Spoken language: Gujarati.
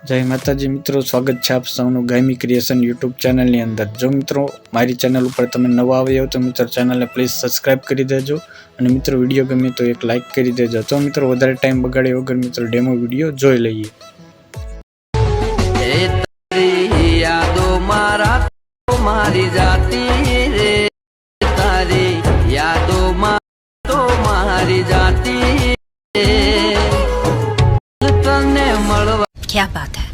જય માતાજી મિત્રો, સ્વાગત છે આપ સૌનું ગાયમી ક્રિએશન યુટ્યુબ ચેનલની અંદર। જો મિત્રો મારી ચેનલ ઉપર તમે નવા આવ્યા હો તો મિત્રો ચેનલને પ્લીઝ સબસ્ક્રાઇબ કરી દેજો અને મિત્રો વિડીયો ગમે તો એક લાઇક કરી દેજો। તો મિત્રો વધારે ટાઈમ બગાડ્યા વગર મિત્રો ડેમો વિડીયો જોઈ લઈએ। મારી જાતી રે તારી યાદોમાં તો મારી જાતી તને મળવા क्या बात है।